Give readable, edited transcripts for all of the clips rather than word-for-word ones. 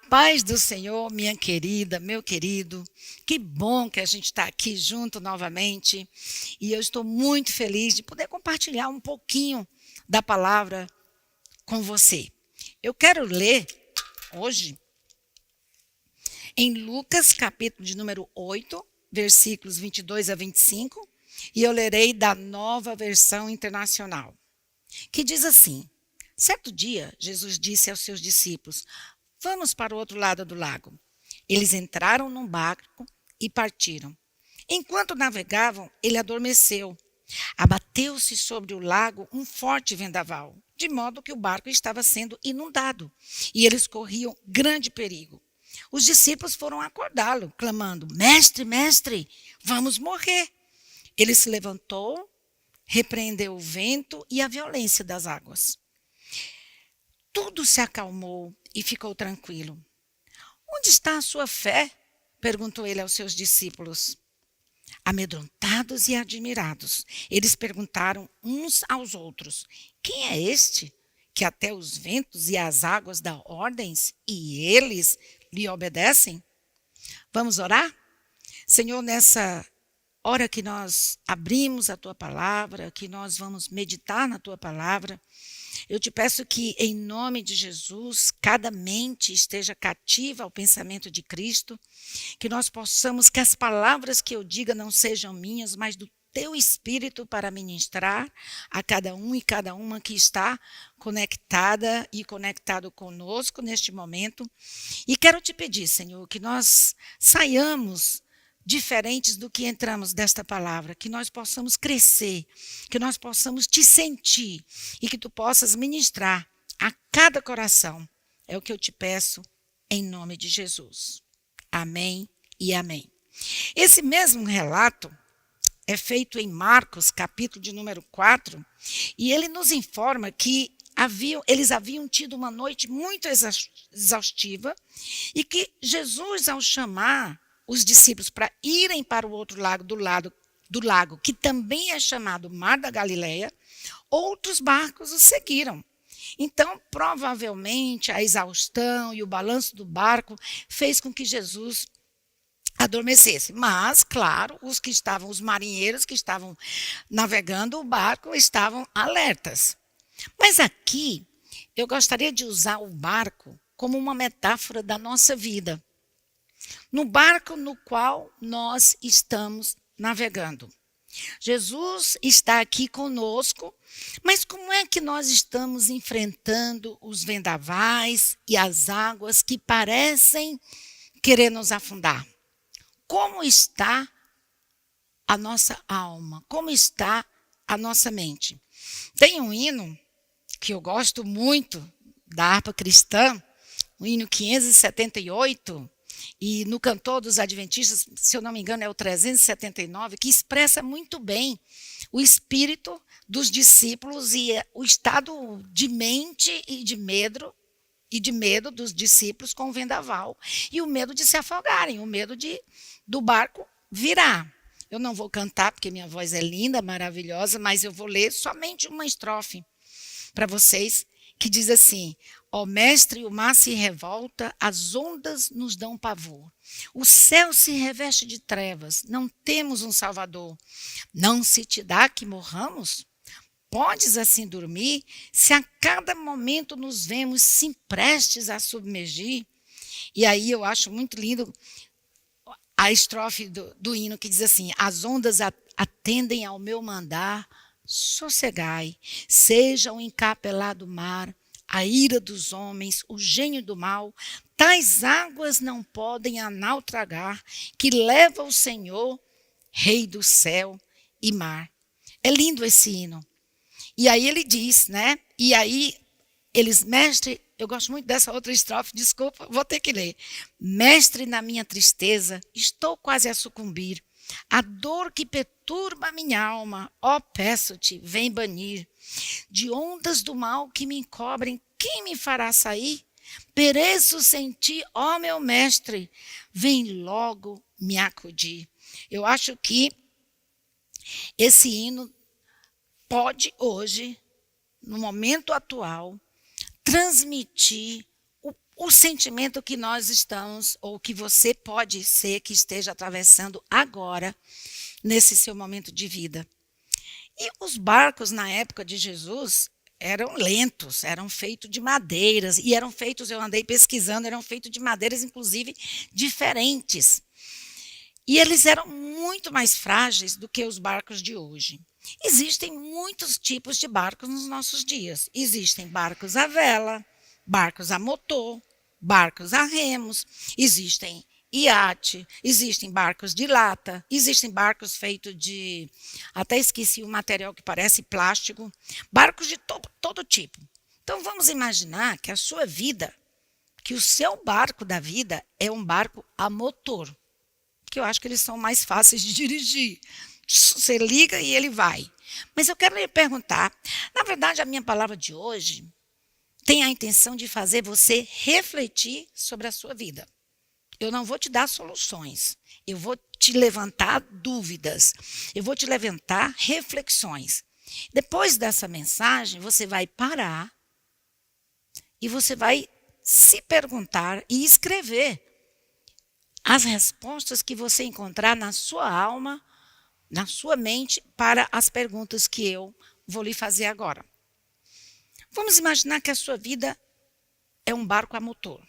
Paz do Senhor, minha querida, meu querido. Que bom que a gente está aqui junto novamente. E eu estou muito feliz de poder compartilhar um pouquinho da palavra com você. Eu quero ler hoje em Lucas, capítulo de número 8, versículos 22 a 25, e eu lerei da Nova Versão Internacional, que diz assim: certo dia, Jesus disse aos seus discípulos: vamos para o outro lado do lago. Eles entraram num barco e partiram. Enquanto navegavam, ele adormeceu. Abateu-se sobre o lago um forte vendaval, de modo que o barco estava sendo inundado, e eles corriam grande perigo. Os discípulos foram acordá-lo, clamando: Mestre, mestre, vamos morrer. Ele se levantou, repreendeu o vento e a violência das águas. Tudo se acalmou e ficou tranquilo. Onde está a sua fé? Perguntou ele aos seus discípulos. Amedrontados e admirados, eles perguntaram uns aos outros: quem é este que até os ventos e as águas dão ordens e eles lhe obedecem? Vamos orar? Senhor, nessa hora que nós abrimos a tua palavra, que nós vamos meditar na tua palavra, eu te peço que, em nome de Jesus, cada mente esteja cativa ao pensamento de Cristo, que nós possamos, que as palavras que eu diga não sejam minhas, mas do teu Espírito para ministrar a cada um e cada uma que está conectada e conectado conosco neste momento. E quero te pedir, Senhor, que nós saiamos diferentes do que entramos desta palavra, que nós possamos crescer, que nós possamos te sentir e que tu possas ministrar a cada coração. É o que eu te peço em nome de Jesus. Amém e amém. Esse mesmo relato é feito em Marcos, capítulo de número 4, e ele nos informa que eles haviam tido uma noite muito exaustiva e que Jesus, ao chamar os discípulos para irem para o outro lado do lago, que também é chamado Mar da Galileia, outros barcos o seguiram. Então, provavelmente, a exaustão e o balanço do barco fez com que Jesus adormecesse. Mas, claro, os marinheiros que estavam navegando o barco estavam alertas. Mas aqui, eu gostaria de usar o barco como uma metáfora da nossa vida. No barco no qual nós estamos navegando. Jesus está aqui conosco, mas como é que nós estamos enfrentando os vendavais e as águas que parecem querer nos afundar? Como está a nossa alma? Como está a nossa mente? Tem um hino que eu gosto muito da harpa cristã, o hino 578, e no Cantor dos Adventistas, se eu não me engano, é o 379, que expressa muito bem o espírito dos discípulos e o estado de mente e de medo dos discípulos com o vendaval e o medo de se afogarem, o medo do barco virar. Eu não vou cantar porque minha voz é linda, maravilhosa, mas eu vou ler somente uma estrofe para vocês, que diz assim: ó mestre, o mar se revolta, as ondas nos dão pavor. O céu se reveste de trevas, não temos um salvador. Não se te dá que morramos? Podes assim dormir, se a cada momento nos vemos sim prestes a submergir? E aí eu acho muito lindo a estrofe do hino que diz assim: as ondas atendem ao meu mandar, sossegai, seja o encapelado mar, a ira dos homens, o gênio do mal, tais águas não podem a naufragar, que leva o Senhor, Rei do céu e mar. É lindo esse hino. E aí ele diz, né? E aí mestre, eu gosto muito dessa outra estrofe, desculpa, vou ter que ler. Mestre, na minha tristeza, estou quase a sucumbir. A dor que perturba a minha alma, ó, peço-te, vem banir. De ondas do mal que me encobrem, quem me fará sair? Pereço sem ti, ó meu mestre, vem logo me acudir. Eu acho que esse hino pode hoje, no momento atual, transmitir o sentimento que nós estamos, ou que você pode ser que esteja atravessando agora, nesse seu momento de vida. E os barcos na época de Jesus eram lentos, eram feitos de madeiras, e eram feitos, eu andei pesquisando, eram feitos de madeiras, inclusive, diferentes. E eles eram muito mais frágeis do que os barcos de hoje. Existem muitos tipos de barcos nos nossos dias. Existem barcos à vela, barcos a motor, barcos a remos, existem iate, existem barcos de lata, existem barcos feitos de, até esqueci o material que parece plástico, barcos de todo tipo. Então vamos imaginar que a sua vida, que o seu barco da vida é um barco a motor, que eu acho que eles são mais fáceis de dirigir. Você liga e ele vai. Mas eu quero lhe perguntar, na verdade a minha palavra de hoje tem a intenção de fazer você refletir sobre a sua vida. Eu não vou te dar soluções, eu vou te levantar dúvidas, eu vou te levantar reflexões. Depois dessa mensagem, você vai parar e você vai se perguntar e escrever as respostas que você encontrar na sua alma, na sua mente, para as perguntas que eu vou lhe fazer agora. Vamos imaginar que a sua vida é um barco a motor.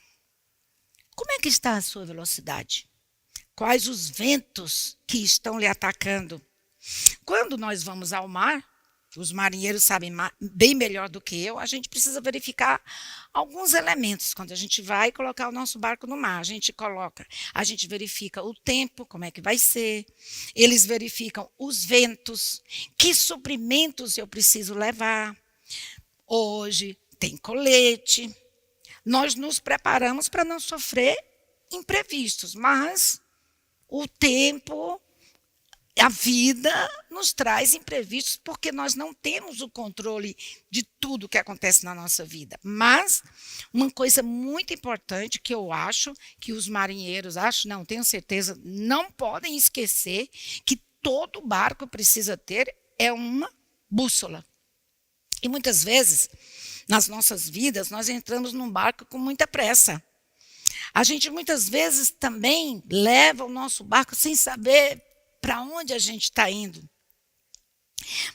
Como é que está a sua velocidade? Quais os ventos que estão lhe atacando? Quando nós vamos ao mar, os marinheiros sabem bem melhor do que eu, a gente precisa verificar alguns elementos. Quando a gente vai colocar o nosso barco no mar, a gente verifica o tempo, como é que vai ser. Eles verificam os ventos, que suprimentos eu preciso levar. Hoje tem colete. Nós nos preparamos para não sofrer imprevistos, mas o tempo, a vida nos traz imprevistos porque nós não temos o controle de tudo que acontece na nossa vida. Mas uma coisa muito importante que eu acho que os marinheiros, tenho certeza, não podem esquecer que todo barco precisa ter é uma bússola. E muitas vezes, nas nossas vidas, nós entramos num barco com muita pressa. A gente muitas vezes também leva o nosso barco sem saber para onde a gente está indo.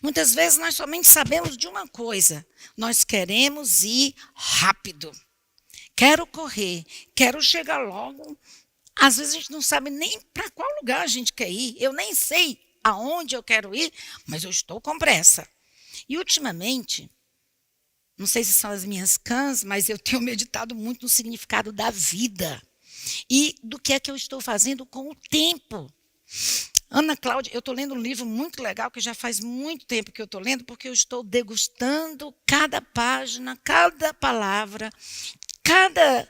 Muitas vezes nós somente sabemos de uma coisa: nós queremos ir rápido. Quero correr, quero chegar logo. Às vezes a gente não sabe nem para qual lugar a gente quer ir. Eu nem sei aonde eu quero ir, mas eu estou com pressa. E ultimamente, não sei se são as minhas cãs, mas eu tenho meditado muito no significado da vida e do que é que eu estou fazendo com o tempo. Ana Cláudia, eu estou lendo um livro muito legal, que já faz muito tempo que eu estou lendo, porque eu estou degustando cada página, cada palavra, cada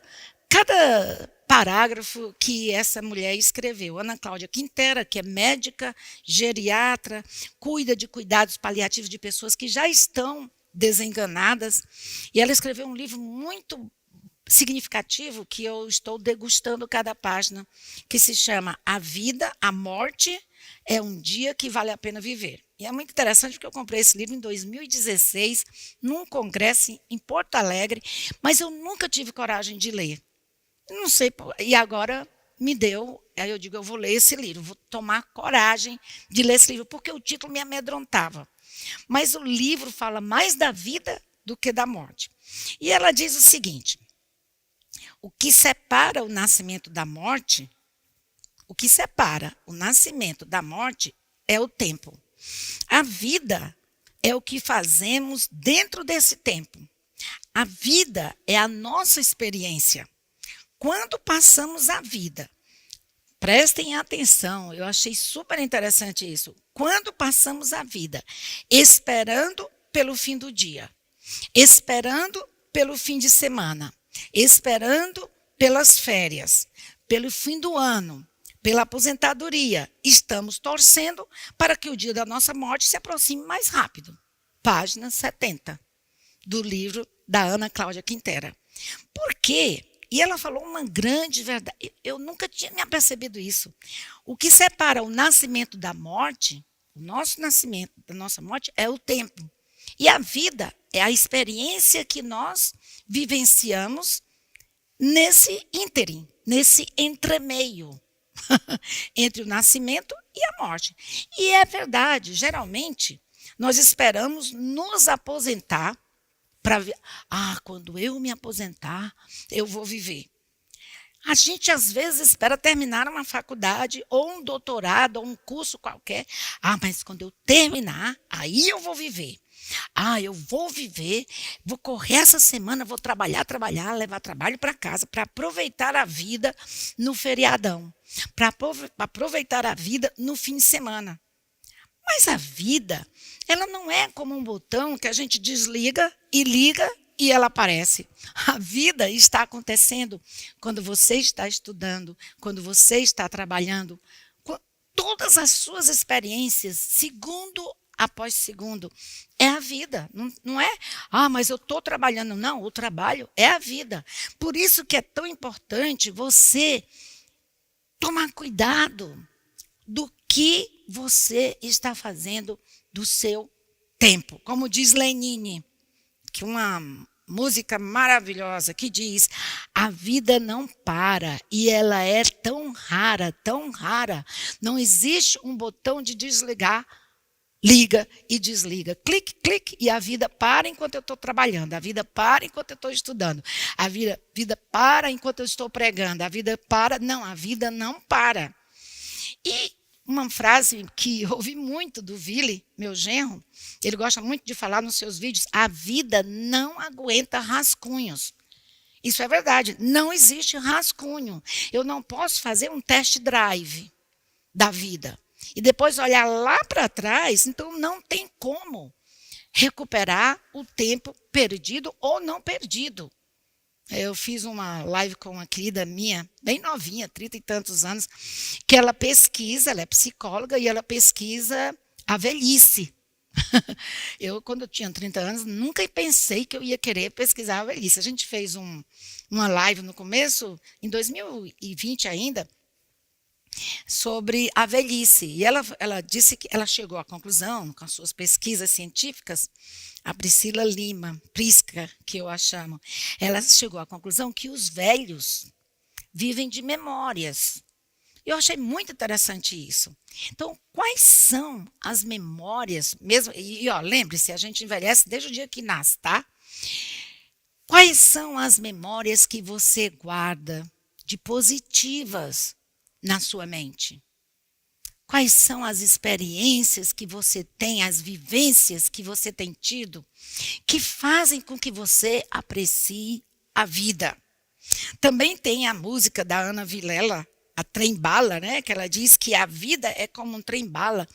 parágrafo que essa mulher escreveu. Ana Cláudia Quintera, que é médica, geriatra, cuida de cuidados paliativos de pessoas que já estão desenganadas. E ela escreveu um livro muito significativo que eu estou degustando cada página, que se chama A Vida, a Morte é um Dia que Vale a Pena Viver. E é muito interessante porque eu comprei esse livro em 2016, num congresso em Porto Alegre, mas eu nunca tive coragem de ler. Não sei, e agora me deu, aí eu digo, eu vou ler esse livro, vou tomar coragem de ler esse livro, porque o título me amedrontava. Mas o livro fala mais da vida do que da morte. E ela diz o seguinte: o que separa o nascimento da morte, o que separa o nascimento da morte é o tempo. A vida é o que fazemos dentro desse tempo. A vida é a nossa experiência. Quando passamos a vida, prestem atenção, eu achei super interessante isso. Quando passamos a vida esperando pelo fim do dia, esperando pelo fim de semana, esperando pelas férias, pelo fim do ano, pela aposentadoria, estamos torcendo para que o dia da nossa morte se aproxime mais rápido. Página 70 do livro da Ana Cláudia Quintera. Por quê? E ela falou uma grande verdade. Eu nunca tinha me apercebido isso. O que separa o nascimento da morte, o nosso nascimento da nossa morte, é o tempo. E a vida é a experiência que nós vivenciamos nesse ínterim, nesse entremeio entre o nascimento e a morte. E é verdade, geralmente, nós esperamos nos aposentar para ver. Quando eu me aposentar, eu vou viver. A gente, às vezes, espera terminar uma faculdade, ou um doutorado, ou um curso qualquer. Mas quando eu terminar, aí eu vou viver. Eu vou viver, vou correr essa semana, vou trabalhar, levar trabalho para casa, para aproveitar a vida no feriadão, para aproveitar a vida no fim de semana. Mas a vida, ela não é como um botão que a gente desliga e liga e ela aparece. A vida está acontecendo quando você está estudando, quando você está trabalhando. Todas as suas experiências, segundo após segundo, é a vida. Não é, mas eu estou trabalhando. Não, o trabalho é a vida. Por isso que é tão importante você tomar cuidado do que você está fazendo do seu tempo. Como diz Lenine, que uma música maravilhosa que diz: a vida não para e ela é tão rara, não existe um botão de desligar, liga e desliga, clique, clique, e a vida para enquanto eu estou trabalhando, a vida para enquanto eu estou estudando, a vida para enquanto eu estou pregando, a vida não para. E uma frase que eu ouvi muito do Vili, meu genro, ele gosta muito de falar nos seus vídeos: a vida não aguenta rascunhos. Isso é verdade, não existe rascunho. Eu não posso fazer um test drive da vida e depois olhar lá para trás, então não tem como recuperar o tempo perdido ou não perdido. Eu fiz uma live com uma querida minha, bem novinha, 30 e tantos anos, que ela é psicóloga e ela pesquisa a velhice. Eu, quando eu tinha 30 anos, nunca pensei que eu ia querer pesquisar a velhice. A gente fez uma live no começo, em 2020 ainda, sobre a velhice. E ela disse que ela chegou à conclusão, com as suas pesquisas científicas, a Priscila Lima, Prisca, que eu a chamo, ela chegou à conclusão que os velhos vivem de memórias. Eu achei muito interessante isso. Então, quais são as memórias, mesmo, lembre-se, a gente envelhece desde o dia que nasce, tá? Quais são as memórias que você guarda de positivas na sua mente? Quais são as experiências que você tem, as vivências que você tem tido, que fazem com que você aprecie a vida? Também tem a música da Ana Vilela, a Trem-bala, né? Que ela diz que a vida é como um trem-bala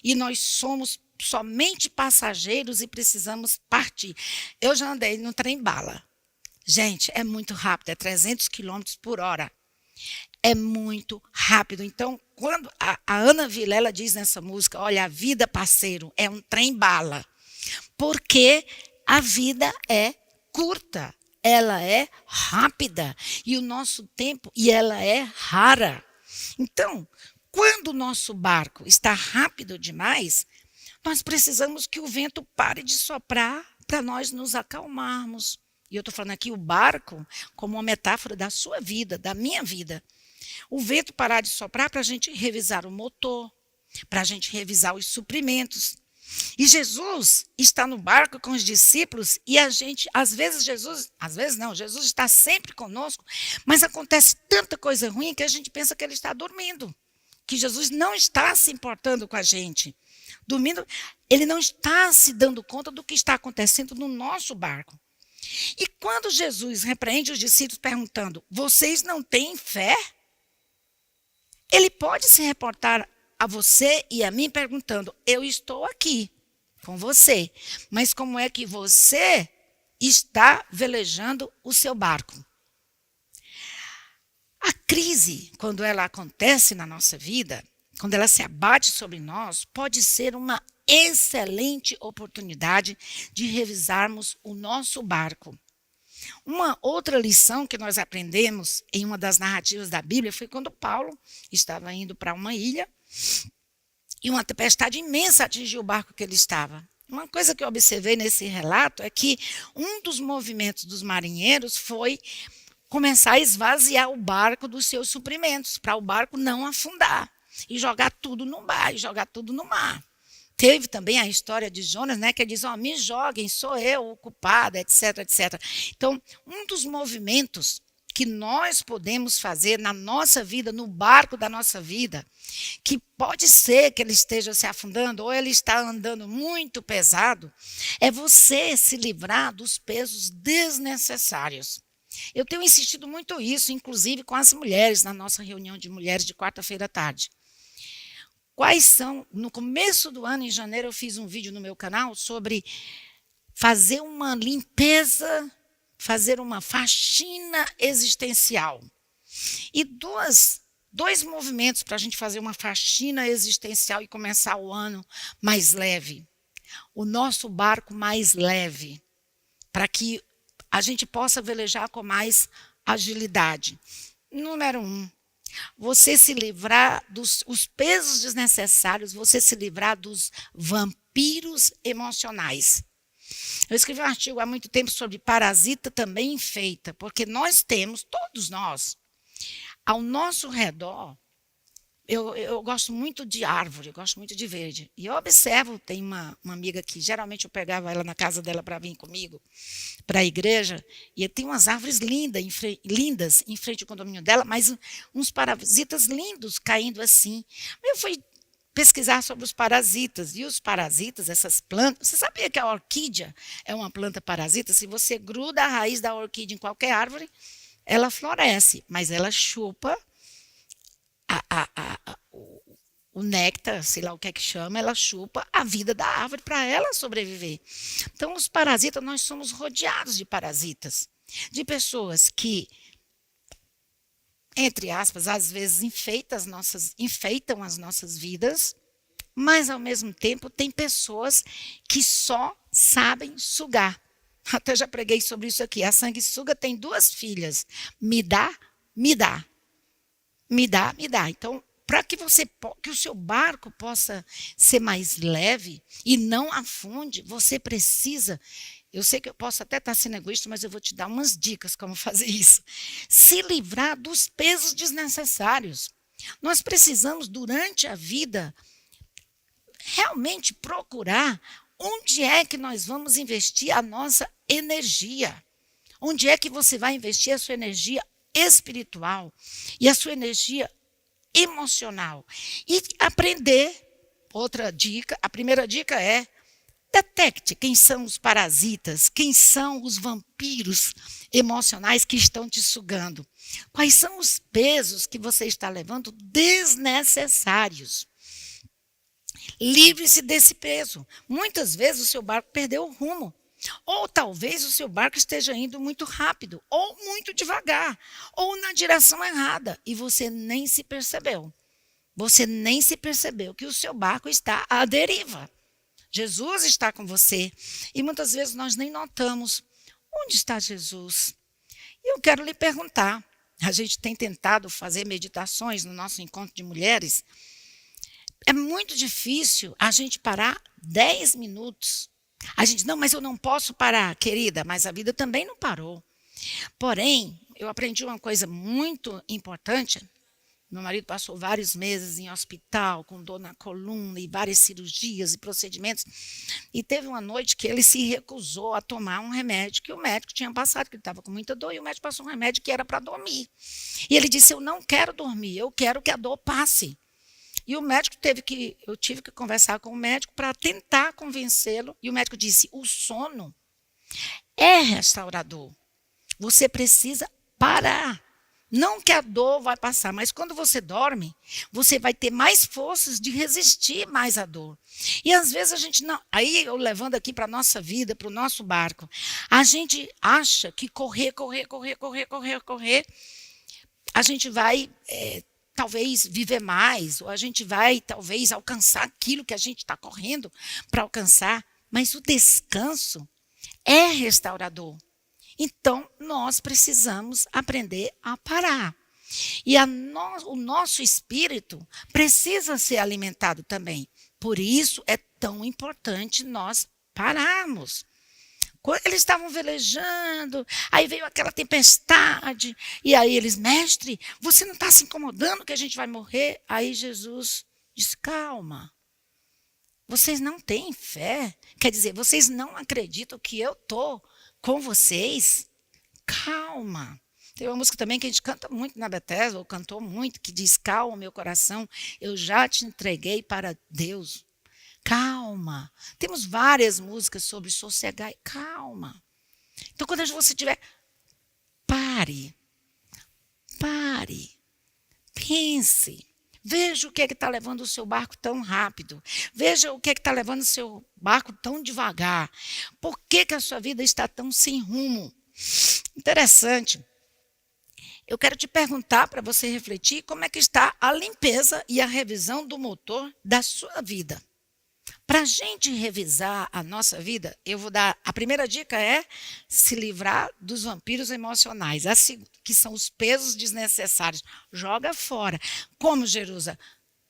e nós somos somente passageiros e precisamos partir. Eu já andei no trem-bala. Gente, é muito rápido, é 300 quilômetros por hora. É muito rápido. Então, quando a Ana Vilela diz nessa música, olha, a vida, parceiro, é um trem-bala. Porque a vida é curta, ela é rápida. E o nosso tempo, e ela é rara. Então, quando o nosso barco está rápido demais, nós precisamos que o vento pare de soprar para nós nos acalmarmos. E eu estou falando aqui o barco como uma metáfora da sua vida, da minha vida. O vento parar de soprar para a gente revisar o motor, para a gente revisar os suprimentos. E Jesus está no barco com os discípulos e a gente, Jesus está sempre conosco, mas acontece tanta coisa ruim que a gente pensa que ele está dormindo, que Jesus não está se importando com a gente. Dormindo, ele não está se dando conta do que está acontecendo no nosso barco. E quando Jesus repreende os discípulos perguntando, vocês não têm fé? Ele pode se reportar a você e a mim perguntando, eu estou aqui com você, mas como é que você está velejando o seu barco? A crise, quando ela acontece na nossa vida, quando ela se abate sobre nós, pode ser uma excelente oportunidade de revisarmos o nosso barco. Uma outra lição que nós aprendemos em uma das narrativas da Bíblia foi quando Paulo estava indo para uma ilha e uma tempestade imensa atingiu o barco que ele estava. Uma coisa que eu observei nesse relato é que um dos movimentos dos marinheiros foi começar a esvaziar o barco dos seus suprimentos, para o barco não afundar e jogar tudo no mar, e jogar tudo no mar. Teve também a história de Jonas, né, que ele diz, me joguem, sou eu o culpado, etc, etc. Então, um dos movimentos que nós podemos fazer na nossa vida, no barco da nossa vida, que pode ser que ele esteja se afundando ou ele está andando muito pesado, é você se livrar dos pesos desnecessários. Eu tenho insistido muito isso, inclusive com as mulheres, na nossa reunião de mulheres de quarta-feira à tarde. Quais são, no começo do ano, em janeiro, eu fiz um vídeo no meu canal sobre fazer uma limpeza, fazer uma faxina existencial. E dois movimentos para a gente fazer uma faxina existencial e começar o ano mais leve. O nosso barco mais leve, para que a gente possa velejar com mais agilidade. Número 1. Você se livrar dos os pesos desnecessários, você se livrar dos vampiros emocionais. Eu escrevi um artigo há muito tempo sobre parasita também enfeita, porque nós temos, todos nós, ao nosso redor, eu gosto muito de árvore, eu gosto muito de verde. E eu observo, tem uma amiga que geralmente eu pegava ela na casa dela para vir comigo, para a igreja, e tem umas árvores lindas em frente ao condomínio dela, mas uns parasitas lindos caindo assim. Eu fui pesquisar sobre os parasitas, e os parasitas, essas plantas, você sabia que a orquídea é uma planta parasita? Se você gruda a raiz da orquídea em qualquer árvore, ela floresce, mas ela chupa o néctar, sei lá o que é que chama, ela chupa a vida da árvore para ela sobreviver. Então, os parasitas, nós somos rodeados de parasitas, de pessoas que, entre aspas, às vezes enfeitam as nossas vidas, mas, ao mesmo tempo, tem pessoas que só sabem sugar. Até já preguei sobre isso aqui. A sanguessuga tem 2 filhas. Me dá, me dá. Me dá, me dá. Então, para que o seu barco possa ser mais leve e não afunde, você precisa, eu sei que eu posso até estar sendo egoísta, mas eu vou te dar umas dicas como fazer isso. Se livrar dos pesos desnecessários. Nós precisamos, durante a vida, realmente procurar onde é que nós vamos investir a nossa energia. Onde é que você vai investir a sua energia espiritual e a sua energia emocional. E aprender, outra dica, a primeira dica é detecte quem são os parasitas, quem são os vampiros emocionais que estão te sugando. Quais são os pesos que você está levando desnecessários. Livre-se desse peso. Muitas vezes o seu barco perdeu o rumo. Ou talvez o seu barco esteja indo muito rápido, ou muito devagar, ou na direção errada, e você nem se percebeu. Você nem se percebeu que o seu barco está à deriva. Jesus está com você, e muitas vezes nós nem notamos. Onde está Jesus? E eu quero lhe perguntar, a gente tem tentado fazer meditações no nosso encontro de mulheres, é muito difícil a gente parar 10 minutos. A gente, não, mas eu não posso parar, querida, mas a vida também não parou. Porém, eu aprendi uma coisa muito importante. Meu marido passou vários meses em hospital, com dor na coluna, e várias cirurgias e procedimentos. E teve uma noite que ele se recusou a tomar um remédio que o médico tinha passado, que ele estava com muita dor, e o médico passou um remédio que era para dormir. E ele disse, eu não quero dormir, eu quero que a dor passe. E eu tive que conversar com o médico para tentar convencê-lo. E o médico disse, o sono é restaurador. Você precisa parar. Não que a dor vai passar, mas quando você dorme, você vai ter mais forças de resistir mais à dor. E às vezes a gente não... Aí eu levando aqui para a nossa vida, para o nosso barco, a gente acha que correr, a gente vai... talvez viver mais, ou a gente vai talvez alcançar aquilo que a gente está correndo para alcançar, mas o descanso é restaurador. Então, nós precisamos aprender a parar. E o nosso espírito precisa ser alimentado também. Por isso é tão importante nós pararmos. Quando eles estavam velejando, aí veio aquela tempestade, e aí eles, mestre, você não está se incomodando que a gente vai morrer? Aí Jesus disse, calma, vocês não têm fé? Quer dizer, vocês não acreditam que eu estou com vocês? Calma. Tem uma música também que a gente canta muito na Bethesda, ou cantou muito, que diz, calma, meu coração, eu já te entreguei para Deus. Calma. Temos várias músicas sobre sossegar. Calma. Então, quando você tiver, pare. Pare. Pense. Veja o que é que está levando o seu barco tão rápido. Veja o que é que está levando o seu barco tão devagar. Por que a sua vida está tão sem rumo? Interessante. Eu quero te perguntar para você refletir como é que está a limpeza e a revisão do motor da sua vida. Para a gente revisar a nossa vida, eu vou dar. A primeira dica é se livrar dos vampiros emocionais, que são os pesos desnecessários. Joga fora. Como, Jerusa?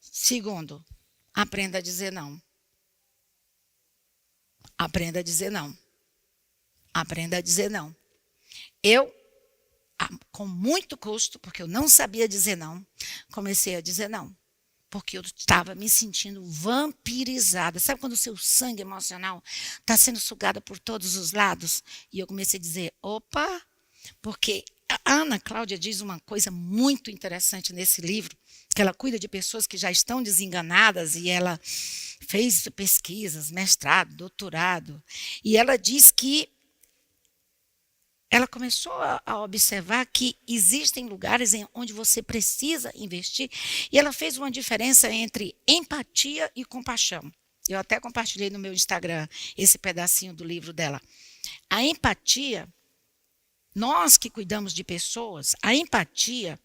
Segundo, aprenda a dizer não. Aprenda a dizer não. Aprenda a dizer não. Eu, com muito custo, porque eu não sabia dizer não, comecei a dizer não. Porque eu estava me sentindo vampirizada. Sabe quando o seu sangue emocional está sendo sugado por todos os lados? E eu comecei a dizer, opa, porque a Ana Cláudia diz uma coisa muito interessante nesse livro, que ela cuida de pessoas que já estão desenganadas e ela fez pesquisas, mestrado, doutorado, e ela diz que ela começou a observar que existem lugares onde você precisa investir, e ela fez uma diferença entre empatia e compaixão. Eu até compartilhei no meu Instagram esse pedacinho do livro dela. A empatia, nós que cuidamos de pessoas, a empatia,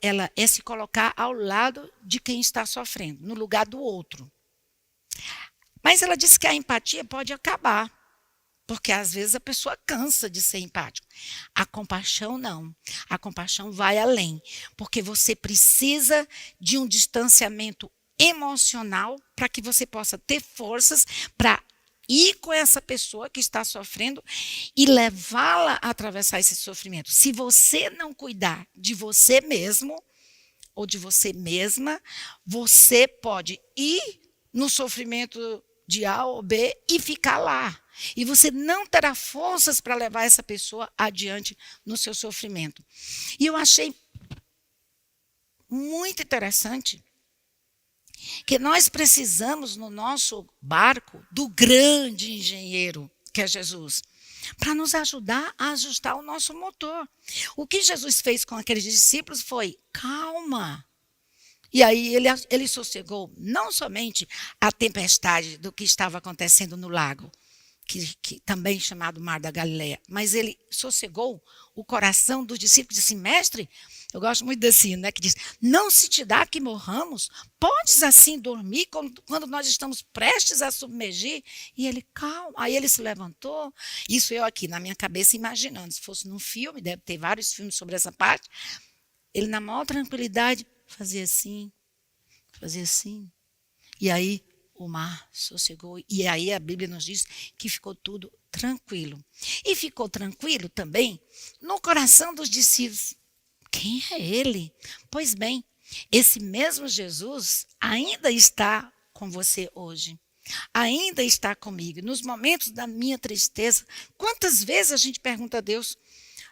ela é se colocar ao lado de quem está sofrendo, no lugar do outro. Mas ela disse que a empatia pode acabar. Porque às vezes a pessoa cansa de ser empático. A compaixão não. A compaixão vai além. Porque você precisa de um distanciamento emocional para que você possa ter forças para ir com essa pessoa que está sofrendo e levá-la a atravessar esse sofrimento. Se você não cuidar de você mesmo ou de você mesma, você pode ir no sofrimento de A ou B e ficar lá. E você não terá forças para levar essa pessoa adiante no seu sofrimento. E eu achei muito interessante que nós precisamos, no nosso barco, do grande engenheiro, que é Jesus, para nos ajudar a ajustar o nosso motor. O que Jesus fez com aqueles discípulos foi, calma. E aí ele sossegou não somente a tempestade do que estava acontecendo no lago, que também chamado Mar da Galileia, mas ele sossegou o coração dos discípulos e disse, mestre, eu gosto muito desse, né, que diz, não se te dá que morramos? Podes assim dormir quando nós estamos prestes a submergir? E ele, calma. Aí ele se levantou, isso eu aqui na minha cabeça imaginando, se fosse num filme, deve ter vários filmes sobre essa parte, ele na maior tranquilidade fazia assim, e aí o mar sossegou, e aí a Bíblia nos diz que ficou tudo tranquilo. E ficou tranquilo também no coração dos discípulos. Quem é ele? Pois bem, esse mesmo Jesus ainda está com você hoje. Ainda está comigo. Nos momentos da minha tristeza, quantas vezes a gente pergunta a Deus,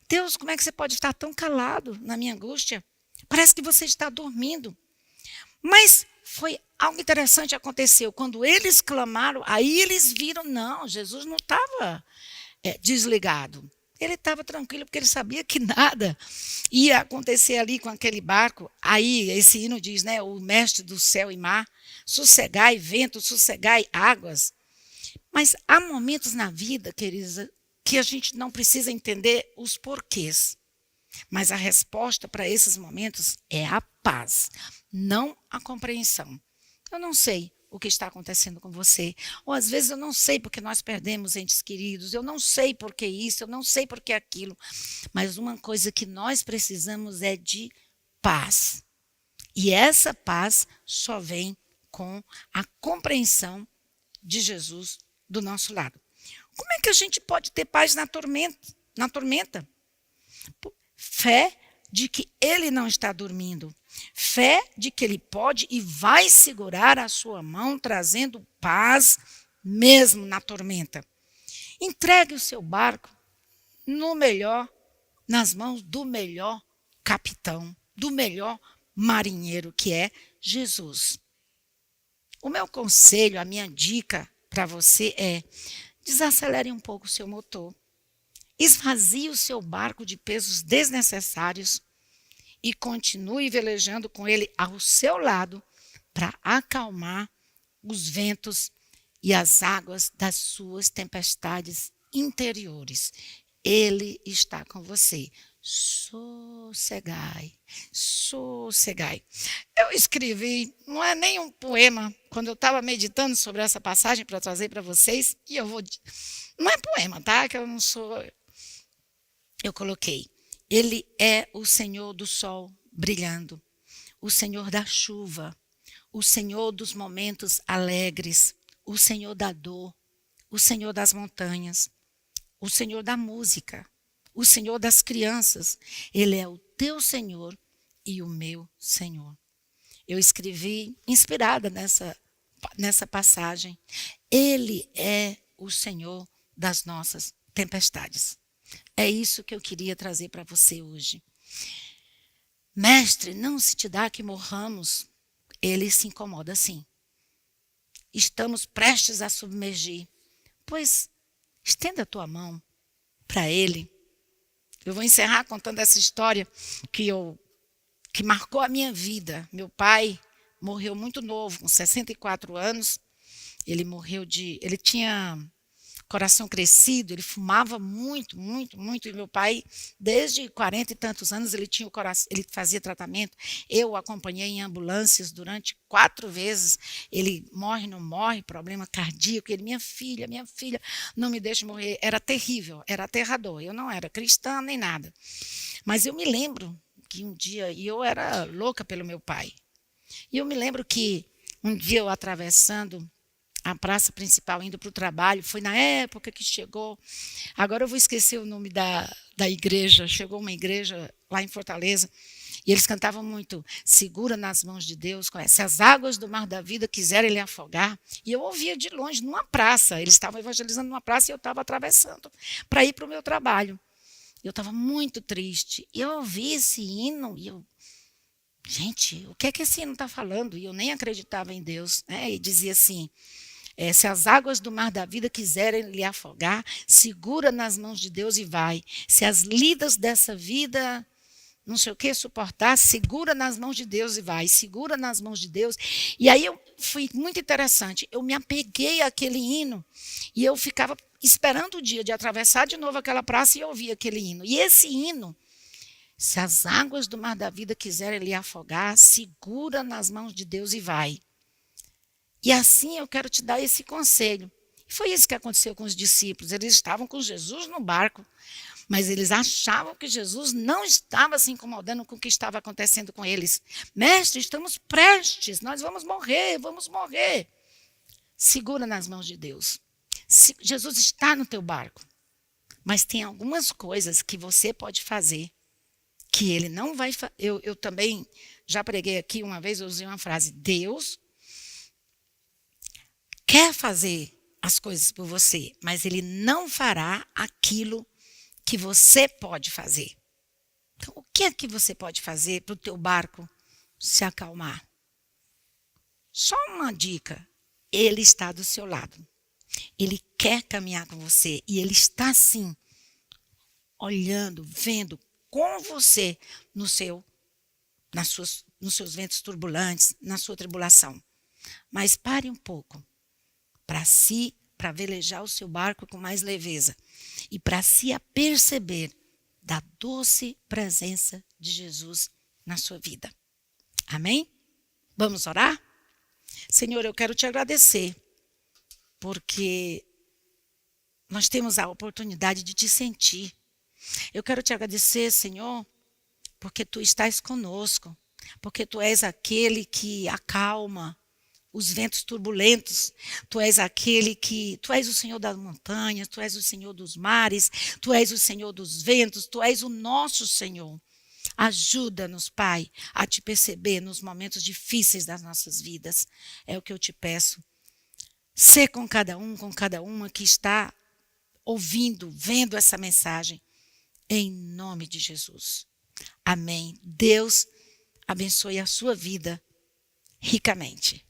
Deus, como é que você pode estar tão calado na minha angústia? Parece que você está dormindo. Mas foi algo interessante que aconteceu. Quando eles clamaram, aí eles viram, não, Jesus não estava desligado. Ele estava tranquilo, porque ele sabia que nada ia acontecer ali com aquele barco. Aí, esse hino diz, né, o mestre do céu e mar, sossegai vento, sossegai águas. Mas há momentos na vida, queridos, que a gente não precisa entender os porquês. Mas a resposta para esses momentos é a paz, não a compreensão. Eu não sei o que está acontecendo com você, ou às vezes eu não sei porque nós perdemos entes queridos, eu não sei por que isso, eu não sei por que aquilo, mas uma coisa que nós precisamos é de paz. E essa paz só vem com a compreensão de Jesus do nosso lado. Como é que a gente pode ter paz na tormenta? Fé de que ele não está dormindo. Fé de que ele pode e vai segurar a sua mão, trazendo paz mesmo na tormenta. Entregue o seu barco nas mãos do melhor capitão, do melhor marinheiro, que é Jesus. O meu conselho, a minha dica para você é: desacelere um pouco o seu motor. Esvazie o seu barco de pesos desnecessários e continue velejando com ele ao seu lado para acalmar os ventos e as águas das suas tempestades interiores. Ele está com você. Sossegai, sossegai. Eu escrevi, não é nem um poema, quando eu estava meditando sobre essa passagem para trazer para vocês, e eu vou. Não é poema, tá? Que eu não sou. Eu coloquei: Ele é o Senhor do sol brilhando, o Senhor da chuva, o Senhor dos momentos alegres, o Senhor da dor, o Senhor das montanhas, o Senhor da música, o Senhor das crianças. Ele é o teu Senhor e o meu Senhor. Eu escrevi inspirada nessa passagem. Ele é o Senhor das nossas tempestades. É isso que eu queria trazer para você hoje. Mestre, não se te dá que morramos. Ele se incomoda sim. Estamos prestes a submergir. Pois, estenda a tua mão para ele. Eu vou encerrar contando essa história que marcou a minha vida. Meu pai morreu muito novo, com 64 anos. Ele tinha coração crescido, ele fumava muito, muito, muito. E meu pai, desde 40 e tantos anos, ele fazia tratamento. Eu o acompanhei em ambulâncias durante 4 vezes. Ele morre, não morre, problema cardíaco. Ele, minha filha, não me deixe morrer. Era terrível, era aterrador. Eu não era cristã nem nada. Mas eu me lembro que um dia, e eu era louca pelo meu pai. E eu me lembro que um dia eu atravessando a praça principal, indo para o trabalho, foi na época que chegou, agora eu vou esquecer o nome da igreja, chegou uma igreja lá em Fortaleza, e eles cantavam muito: segura nas mãos de Deus, se as águas do mar da vida quiserem lhe afogar. E eu ouvia de longe, numa praça, eles estavam evangelizando numa praça e eu estava atravessando para ir para o meu trabalho. Eu estava muito triste, e eu ouvi esse hino, e eu, gente, o que é que esse hino está falando? E eu nem acreditava em Deus, né? E dizia assim: se as águas do mar da vida quiserem lhe afogar, segura nas mãos de Deus e vai. Se as lidas dessa vida, não sei o que, suportar, segura nas mãos de Deus e vai. Segura nas mãos de Deus. E aí foi muito interessante. Eu me apeguei àquele hino e eu ficava esperando o dia de atravessar de novo aquela praça e ouvir aquele hino. E esse hino: se as águas do mar da vida quiserem lhe afogar, segura nas mãos de Deus e vai. E assim eu quero te dar esse conselho. Foi isso que aconteceu com os discípulos. Eles estavam com Jesus no barco, mas eles achavam que Jesus não estava se incomodando com o que estava acontecendo com eles. Mestre, estamos prestes, nós vamos morrer, vamos morrer. Segura nas mãos de Deus. Jesus está no teu barco, mas tem algumas coisas que você pode fazer que ele não vai fazer. Eu também já preguei aqui uma vez, eu usei uma frase: Deus quer fazer as coisas por você, mas ele não fará aquilo que você pode fazer. Então, o que é que você pode fazer para o teu barco se acalmar? Só uma dica: ele está do seu lado. Ele quer caminhar com você e ele está sim olhando, vendo com você nos seus ventos turbulentos, na sua tribulação. Mas pare um pouco para velejar o seu barco com mais leveza e para se aperceber da doce presença de Jesus na sua vida. Amém? Vamos orar? Senhor, eu quero te agradecer, porque nós temos a oportunidade de te sentir. Eu quero te agradecer, Senhor, porque tu estás conosco, porque tu és aquele que acalma os ventos turbulentos. Tu és aquele que, tu és o Senhor das montanhas, tu és o Senhor dos mares, tu és o Senhor dos ventos, tu és o nosso Senhor. Ajuda-nos, Pai, a te perceber nos momentos difíceis das nossas vidas. É o que eu te peço. Sê com cada um, com cada uma que está ouvindo, vendo essa mensagem. Em nome de Jesus. Amém. Deus abençoe a sua vida ricamente.